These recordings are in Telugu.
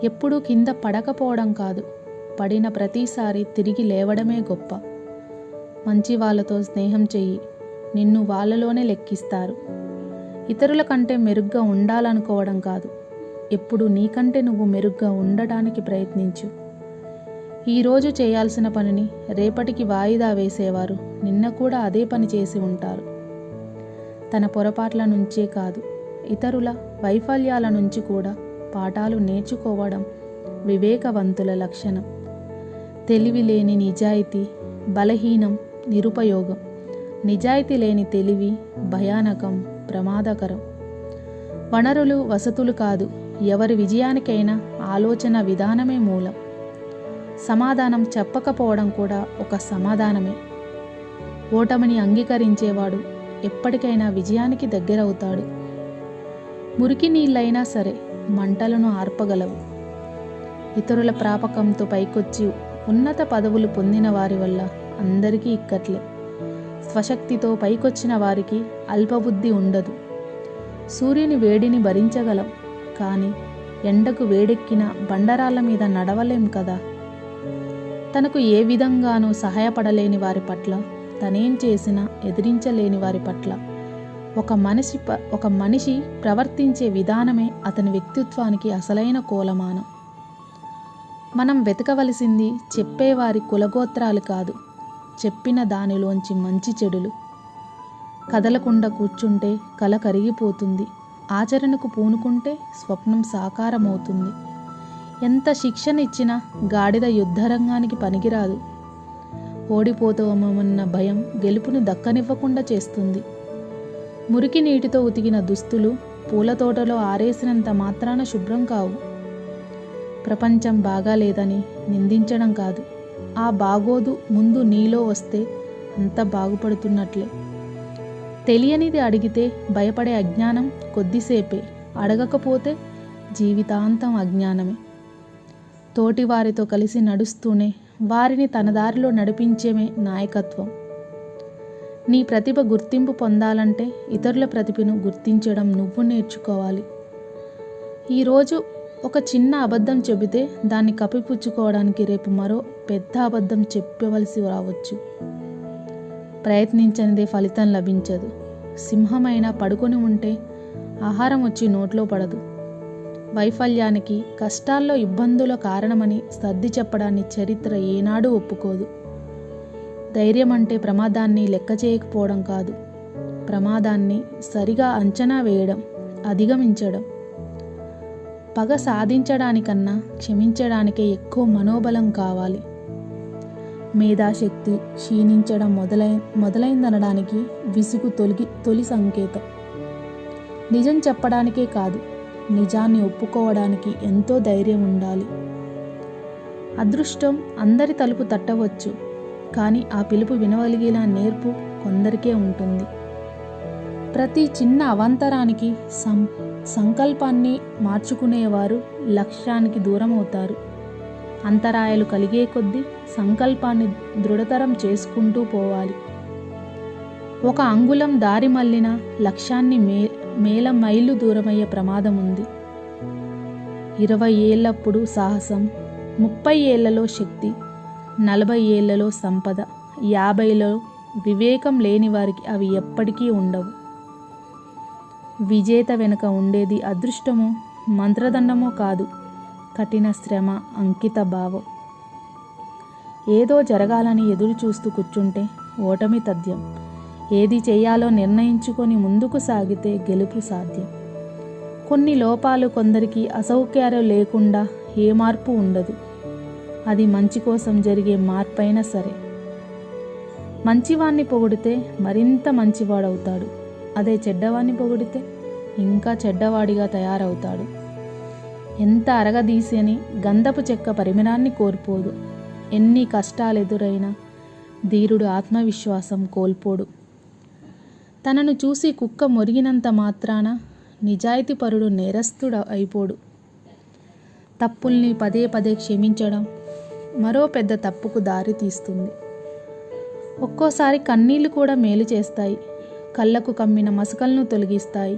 ఎప్పుడూ కింద పడకపోవడం కాదు, పడిన ప్రతిసారి తిరిగి లేవడమే గొప్ప. మంచి వాళ్ళతో స్నేహం చెయ్యి, నిన్ను వాళ్ళలోనే లెక్కిస్తారు. ఇతరుల కంటే మెరుగ్గా ఉండాలనుకోవడం కాదు, ఎప్పుడు నీకంటే నువ్వు మెరుగ్గా ఉండటానికి ప్రయత్నించు. ఈరోజు చేయాల్సిన పనిని రేపటికి వాయిదా వేసేవారు నిన్న కూడా అదే పని చేసి ఉంటారు. తన పొరపాట్ల నుంచే కాదు, ఇతరుల వైఫల్యాల నుంచి కూడా పాఠాలు నేర్చుకోవడం వివేకవంతుల లక్షణం. తెలివి లేని నిజాయితీ బలహీనం, నిరుపయోగం. నిజాయితీ లేని తెలివి భయానకం, ప్రమాదకరం. వనరులు, వసతులు కాదు, ఎవరి విజయానికైనా ఆలోచన విధానమే మూలం. సమాధానం చెప్పకపోవడం కూడా ఒక సమాధానమే. ఓటమిని అంగీకరించేవాడు ఎప్పటికైనా విజయానికి దగ్గరవుతాడు. మురికి నీళ్ళైనా సరే మంటలను ఆర్పగలవు. ఇతరుల ప్రాపకంతో పైకొచ్చి ఉన్నత పదవులు పొందిన వారి వల్ల అందరికీ ఇక్కట్లే. స్వశక్తితో పైకొచ్చిన వారికి అల్పబుద్ధి ఉండదు. సూర్యుని వేడిని భరించగలం, కానీ ఎండకు వేడెక్కిన బండరాళ్ళ మీద నడవలేం కదా. తనకు ఏ విధంగానూ సహాయపడలేని వారి పట్ల, తనేం చేసినా ఎదిరించలేని వారి పట్ల ఒక మనిషి ప్రవర్తించే విధానమే అతని వ్యక్తిత్వానికి అసలైన కోలమానం. మనం వెతకవలసింది చెప్పేవారి కులగోత్రాలు కాదు, చెప్పిన దానిలోంచి మంచి చెడులు. కదలకుండా కూర్చుంటే కల కరిగిపోతుంది, ఆచరణకు పూనుకుంటే స్వప్నం సాకారమవుతుంది. ఎంత శిక్షణ ఇచ్చినా గాడిద యుద్ధరంగానికి పనికిరాదు. ఓడిపోతామన్న భయం గెలుపును దక్కనివ్వకుండా చేస్తుంది. మురికి నీటితో ఉతికిన దుస్తులు పూలతోటలో ఆరేసినంత మాత్రాన శుభ్రం కావు. ప్రపంచం బాగాలేదని నిందించడం కాదు, ఆ బాగోదు ముందు నీలో వస్తే అంత బాగుపడుతున్నట్లే. తెలియనిది అడిగితే భయపడే అజ్ఞానం కొద్దిసేపే, అడగకపోతే జీవితాంతం అజ్ఞానమే. తోటివారితో కలిసి నడుస్తూనే వారిని తన దారిలో నడిపించేమే నాయకత్వం. నీ ప్రతిభ గుర్తింపు పొందాలంటే ఇతరుల ప్రతిభను గుర్తించడం నువ్వు నేర్చుకోవాలి. ఈరోజు ఒక చిన్న అబద్ధం చెబితే దాన్ని కప్పిపుచ్చుకోవడానికి రేపు మరో పెద్ద అబద్ధం చెప్పవలసి రావచ్చు. ప్రయత్నించనిదే ఫలితం లభించదు. సింహమైనా పడుకొని ఉంటే ఆహారం వచ్చి నోట్లో పడదు. వైఫల్యానికి, కష్టాల్లో ఇబ్బందుల కారణమని సర్ది చెప్పడాన్ని చరిత్ర ఏనాడూ ఒప్పుకోదు. ధైర్యం అంటే ప్రమాదాన్ని లెక్క చేయకపోవడం కాదు, ప్రమాదాన్ని సరిగా అంచనా వేయడం, అధిగమించడం. పగ సాధించడానికన్నా క్షమించడానికే ఎక్కువ మనోబలం కావాలి. మేధాశక్తి క్షీణించడం మొదలైందనడానికి విసుగు తొలి సంకేతం. నిజం చెప్పడానికే కాదు, నిజాన్ని ఒప్పుకోవడానికి ఎంతో ధైర్యం ఉండాలి. అదృష్టం అందరి తలుపు తట్టవచ్చు, కానీ ఆ పిలుపు వినగలిగిన నేర్పు కొందరికే ఉంటుంది. ప్రతి చిన్న అవాంతరానికి సంకల్పాన్ని మార్చుకునేవారు లక్ష్యానికి దూరం అవుతారు. అంతరాయాలు కలిగే కొద్దీ సంకల్పాన్ని దృఢతరం చేసుకుంటూ పోవాలి. ఒక అంగుళం దారి మళ్ళిన లక్ష్యాన్ని మేల మైళ్ళు దూరమయ్యే ప్రమాదం ఉంది. 20 ఏళ్ళప్పుడు సాహసం, 30 ఏళ్లలో శక్తి, 40 ఏళ్లలో సంపద, 50లో వివేకం లేని వారికి అవి ఎప్పటికీ ఉండవు. విజేత వెనుక ఉండేది అదృష్టమో మంత్రదండమో కాదు, కఠిన శ్రమ, అంకిత భావం. ఏదో జరగాలని ఎదురు చూస్తూ కూర్చుంటే ఓటమి తథ్యం. ఏది చేయాలో నిర్ణయించుకొని ముందుకు సాగితే గెలుపు సాధ్యం. కొన్ని లోపాలు కొందరికి అసౌకర్యాలు లేకుండా ఏ మార్పు ఉండదు. అది మంచి కోసం జరిగే మార్పైనా సరే. మంచివాణ్ణి పొగిడితే మరింత మంచివాడవుతాడు, అదే చెడ్డవాణ్ణి పొగిడితే ఇంకా చెడ్డవాడిగా తయారవుతాడు. ఎంత అరగదీసి అని గంధపు చెక్క పరిమళాన్ని కోల్పోదు. ఎన్ని కష్టాలెదురైనా ధీరుడు ఆత్మవిశ్వాసం కోల్పోడు. తనను చూసి కుక్క మొరిగినంత మాత్రాన నిజాయితీపరుడు నేరస్తుడు అయిపోడు. తప్పుల్ని పదే పదే క్షమించడం మరో పెద్ద తప్పుకు దారి తీస్తుంది. ఒక్కోసారి కన్నీళ్లు కూడా మేలు చేస్తాయి, కళ్ళకు కమ్మిన మసకలను తొలగిస్తాయి.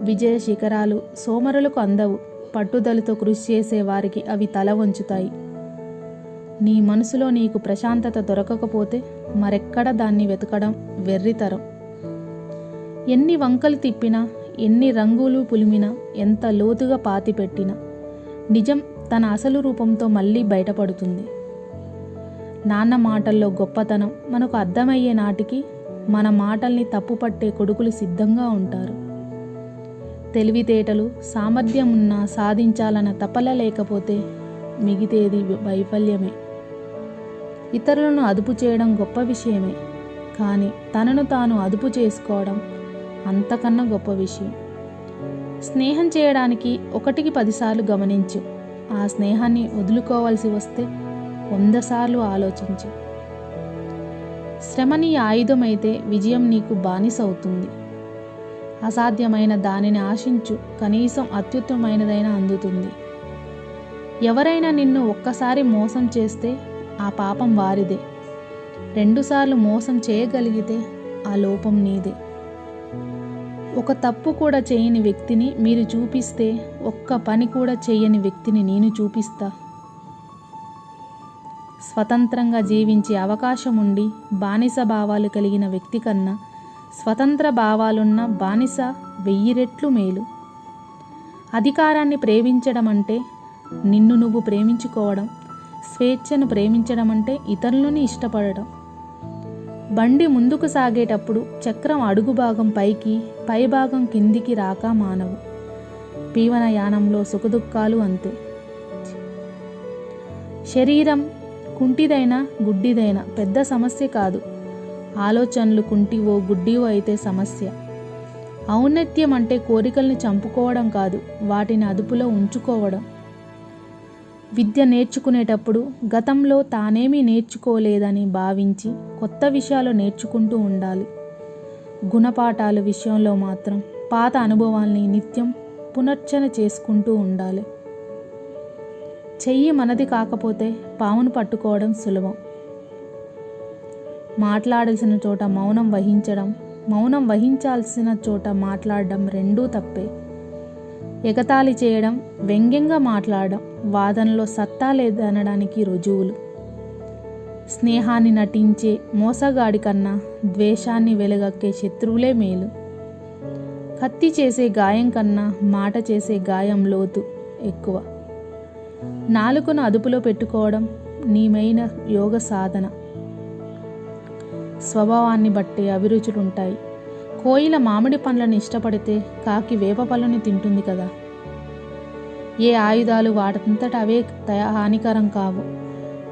విజయ శిఖరాలు సోమరులకు అందవు, పట్టుదలతో కృషి చేసే వారికి అవి తల వంచుతాయి. నీ మనసులో నీకు ప్రశాంతత దొరకకపోతే మరెక్కడ దాన్ని వెతకడం వెర్రితరం. ఎన్ని వంకలు తిప్పినా, ఎన్ని రంగులు పులిమినా, ఎంత లోతుగా పాతిపెట్టినా నిజం తన అసలు రూపంతో మళ్ళీ బయటపడుతుంది. నాన్న మాటల్లో గొప్పతనం మనకు అర్థమయ్యే నాటికి మన మాటల్ని తప్పుపట్టే కొడుకులు సిద్ధంగా ఉంటారు. తెలివితేటలు, సామర్థ్యం ఉన్నా సాధించాలన్న తపన లేకపోతే మిగితేది వైఫల్యమే. ఇతరులను అదుపు చేయడం గొప్ప విషయమే, కానీ తనను తాను అదుపు చేసుకోవడం అంతకన్నా గొప్ప విషయం. స్నేహం చేయడానికి 1కి 10 సార్లు గమనించు. ఆ స్నేహాన్ని వదులుకోవాల్సి వస్తే 100 సార్లు ఆలోచించు. శ్రమ నీ ఆయుధమైతే విజయం నీకు బానిస అవుతుంది. అసాధ్యమైన దానిని ఆశించు, కనీసం అత్యుత్తమైనదైనా అందుతుంది. ఎవరైనా నిన్ను ఒక్కసారి మోసం చేస్తే ఆ పాపం వారిదే. 2 సార్లు మోసం చేయగలిగితే ఆ లోపం నీదే. ఒక తప్పు కూడా చేయని వ్యక్తిని మీరు చూపిస్తే, ఒక్క పని కూడా చేయని వ్యక్తిని నేను చూపిస్తా. స్వతంత్రంగా జీవించే అవకాశం ఉండి బానిస భావాలు కలిగిన వ్యక్తి కన్నా స్వతంత్ర భావాలున్న బానిస 1000 రెట్లు మేలు. అధికారాన్ని ప్రేమించడం అంటే నిన్ను నువ్వు ప్రేమించుకోవడం, స్వేచ్ఛను ప్రేమించడం అంటే ఇతరులని ఇష్టపడడం. బండి ముందుకు సాగేటప్పుడు చక్రం అడుగు భాగం పైకి, పై భాగం కిందికి రాక మానవు. జీవనయానంలో సుఖదుఖాలు అంతే. శరీరం కుంటిదైనా గుడ్డిదైనా పెద్ద సమస్య కాదు. ఆలోచనలు కుంటివో గుడ్డివో అయితే సమస్య. ఔన్నత్యం అంటే కోరికల్ని చంపుకోవడం కాదు, వాటిని అదుపులో ఉంచుకోవడం. విద్య నేర్చుకునేటప్పుడు గతంలో తానేమీ నేర్చుకోలేదని భావించి కొత్త విషయాలు నేర్చుకుంటూ ఉండాలి. గుణపాఠాల విషయంలో మాత్రం పాత అనుభవాల్ని నిత్యం పునర్చన చేసుకుంటూ ఉండాలి. చెయ్యి మనది కాకపోతే పామును పట్టుకోవడం సులభం. మాట్లాడాల్సిన చోట మౌనం వహించడం, మౌనం వహించాల్సిన చోట మాట్లాడడం రెండూ తప్పే. ఎగతాళి చేయడం, వ్యంగ్యంగా మాట్లాడడం వాదనలో సత్తా లేదనడానికి రుజువులు. స్నేహాన్ని నటించే మోసగాడి కన్నా ద్వేషాన్ని వెలుగక్కే శత్రువులే మేలు. కత్తి చేసే గాయం కన్నా మాట చేసే గాయం లోతు ఎక్కువ. నాలుకను అదుపులో పెట్టుకోవడం నీమైన యోగ సాధన. స్వభావాన్ని బట్టి అభిరుచులుంటాయి. కోయిల మామిడి పండ్లను ఇష్టపడితే కాకి వేప పళ్ళను తింటుంది కదా. ఏ ఆయుధాలు వాటంతట అవే హానికరం కావు.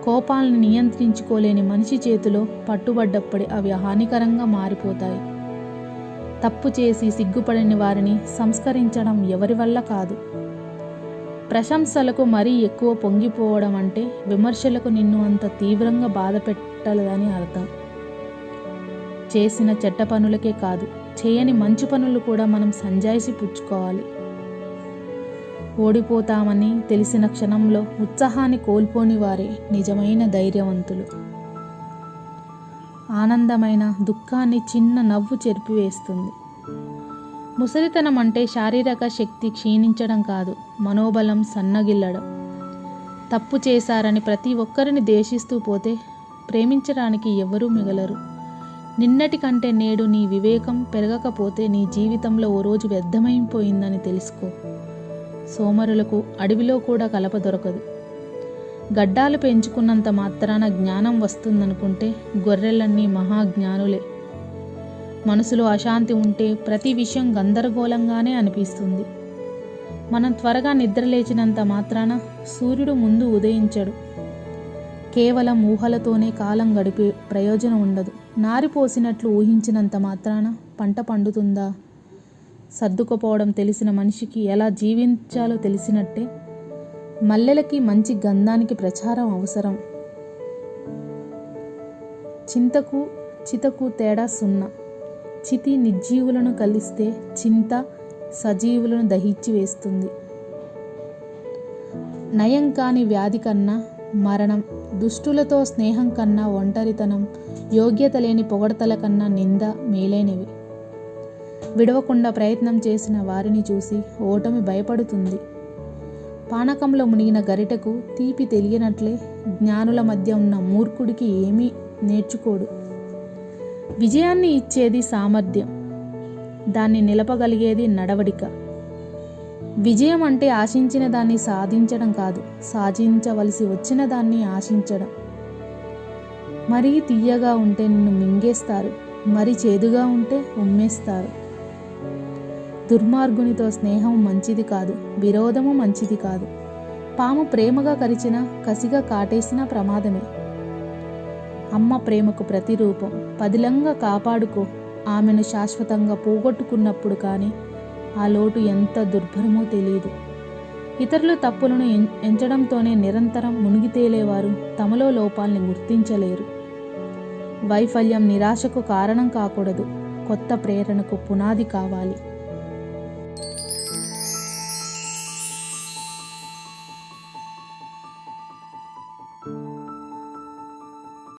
కోపాలను నియంత్రించుకోలేని మనిషి చేతిలో పట్టుబడ్డప్పుడే అవి హానికరంగా మారిపోతాయి. తప్పు చేసి సిగ్గుపడని వారిని సంస్కరించడం ఎవరి వల్ల కాదు. ప్రశంసలకు మరీ ఎక్కువ పొంగిపోవడం అంటే విమర్శలకు నిన్ను అంత తీవ్రంగా బాధ పెట్టలేదని అర్థం. చేసిన చెడ్డ పనులకే కాదు, చేయని మంచి పనులు కూడా మనం సంజాయిషి పుచ్చుకోవాలి. ఓడిపోతామని తెలిసిన క్షణంలో ఉత్సాహాన్ని కోల్పోని వారే నిజమైన ధైర్యవంతులు. ఆనందమైన దుఃఖాన్ని చిన్న నవ్వు చెరిపివేస్తుంది. ముసలితనం అంటే శారీరక శక్తి క్షీణించడం కాదు, మనోబలం సన్నగిల్లడం. తప్పు చేశారని ప్రతి ఒక్కరిని ద్వేషిస్తూ పోతే ప్రేమించడానికి ఎవరూ మిగలరు. నిన్నటి కంటే నేడు నీ వివేకం పెరగకపోతే నీ జీవితంలో ఓ రోజు వ్యర్థమైపోయిందని తెలుసుకో. సోమరులకు అడవిలో కూడా కలప దొరకదు. గడ్డాలు పెంచుకున్నంత మాత్రాన జ్ఞానం వస్తుందనుకుంటే గొర్రెలన్నీ మహాజ్ఞానులే. మనసులో అశాంతి ఉంటే ప్రతి విషయం గందరగోళంగానే అనిపిస్తుంది. మనం త్వరగా నిద్రలేచినంత మాత్రాన సూర్యుడు ముందు ఉదయించడు. కేవలం ఊహలతోనే కాలం గడిపే ప్రయోజనం ఉండదు. నారిపోసినట్లు ఊహించినంత మాత్రాన పంట పండుతుందా? సర్దుకుపోవడం తెలిసిన మనిషికి ఎలా జీవించాలో తెలిసినట్టే మల్లెలకి మంచి గంధానికి ప్రచారం అవసరం. చింతకు చితకు తేడా సున్నా. చితి నిర్జీవులను కలిస్తే చింత సజీవులను దహించి వేస్తుంది. నయం కాని వ్యాధి కన్నా మరణం, దుష్టులతో స్నేహం కన్నా ఒంటరితనం, యోగ్యత లేని పొగడతల కన్నా నింద మేలైనవి. విడవకుండా ప్రయత్నం చేసిన వారిని చూసి ఓటమి భయపడుతుంది. పానకంలో మునిగిన గరిటెకు తీపి తెలియనట్లే జ్ఞానుల మధ్య ఉన్న మూర్ఖుడికి ఏమీ నేర్చుకోడు. విజయాన్ని ఇచ్చేది సామర్థ్యం, దాన్ని నిలపగలిగేది నడవడిక. విజయం అంటే ఆశించిన దాన్ని సాధించడం కాదు, సాధించవలసి వచ్చిన దాన్ని ఆశించడం. మరీ తీయగా ఉంటే నిన్ను మింగేస్తారు, మరి చేదుగా ఉంటే ఉమ్మేస్తారు. దుర్మార్గునితో స్నేహం మంచిది కాదు, విరోధము మంచిది కాదు. పాము ప్రేమగా కరిచినా, కసిగా కాటేసినా ప్రమాదమే. అమ్మ ప్రేమకు ప్రతిరూపం. పదిలంగా కాపాడుకో. ఆమెను శాశ్వతంగా పోగొట్టుకున్నప్పుడు కానీ ఆ లోటు ఎంత దుర్భరమో తెలియదు. ఇతరుల తప్పులను ఎంచడంతోనే నిరంతరం మునిగి తేలేవారు తమలో లోపాల్ని గుర్తించలేరు. వైఫల్యం నిరాశకు కారణం కాకూడదు, కొత్త ప్రేరణకు పునాది కావాలి.